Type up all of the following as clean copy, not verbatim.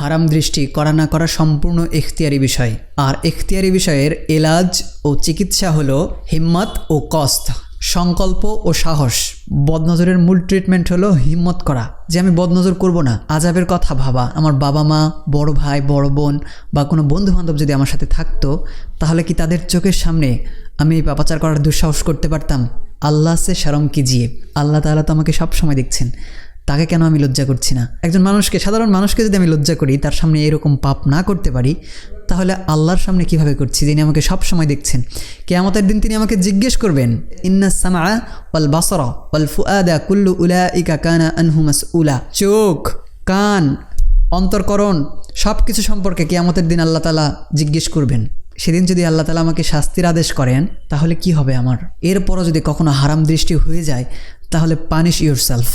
হারাম দৃষ্টি করা না করা সম্পূর্ণ ইখতিয়ারি বিষয়। আর ইখতিয়ারি বিষয়ের এলাজ ও চিকিৎসা হলো হিম্মত ও কস্ত, সংকল্প ও সাহস। বদনজরের মূল ট্রিটমেন্ট হলো হিম্মত করা, যে আমি বদনজর করব না। আজাবের কথা ভাবা, আমার বাবা মা, বড় ভাই, বড় বোন বা কোনো বন্ধু বান্ধব যদি আমার সাথে থাকতো, তাহলে কি তাদের চোখের সামনে আমি এই পাপাচার করার দুঃসাহস করতে পারতাম? আল্লাহ সে শরম কিজিয়ে, আল্লাহ তাআলা তো আমাকে সব সময় দেখছেন, তাকে কেন আমি লজ্জা করছি না? একজন মানুষকে, সাধারণ মানুষকে যদি আমি লজ্জা করি, তার সামনে এরকম পাপ না করতে পারি, তাহলে আল্লাহর সামনে কিভাবে করছি, যিনি আমাকে সব সময় দেখছেন? কিয়ামতের দিন তিনি আমাকে জিজ্ঞেস করবেন, ইন্নাস সামআ ওয়াল বাসরা ওয়াল ফুআদা কুল্লু উলাইকা কানা আনহু মাসউলা। চোখ, কান, অন্তরকরণ সব কিছু সম্পর্কে কিয়ামতের দিন আল্লাহ তাআলা জিজ্ঞেস করবেন। সেদিন যদি আল্লাহ তাআলা আমাকে শাস্তির আদেশ করেন, তাহলে কি হবে আমার? এরপরও যদি কখনো হারাম দৃষ্টি হয়ে যায়, তাহলে পানিশ ইউরসেলফ,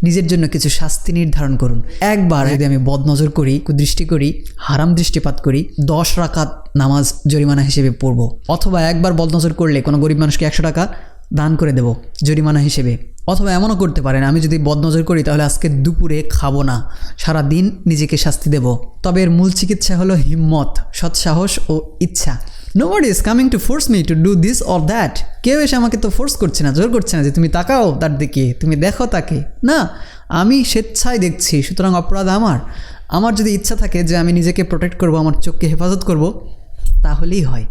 নিজের জন্য কিছু শাস্তি নির্ধারণ করুন। একবার যদি আমি বদনজর করি, কুদৃষ্টি করি, হারাম দৃষ্টিপাত করি, 10 রাকাত নামাজ জরিমানা হিসেবে পড়ব। অথবা একবার বদনজর করলে কোনো গরিব মানুষকে 100 টাকা দান করে দেব জরিমানা হিসেবে। অথবা এমনও করতে পারেন, আমি যদি বদনজর করি তাহলে আজকে দুপুরে খাবো না, সারা দিন নিজেকে শাস্তি দেব। তবে এর মূল চিকিৎসা হলো হিম্মত, সৎসাহস ও ইচ্ছা। Nobody is coming to force me to do this or that. কেউ এসে আমাকে তো ফোর্স করছে না, জোর করছে না যে তুমি তাকাও তার দিকে, তুমি দেখো তাকে। না, আমি স্বেচ্ছায় দেখছি, সুতরাং অপরাধ আমার। আমার যদি ইচ্ছা থাকে যে আমি নিজেকে প্রোটেক্ট করব, আমার চোখকে হেফাজত করব, তাহলেই হয়।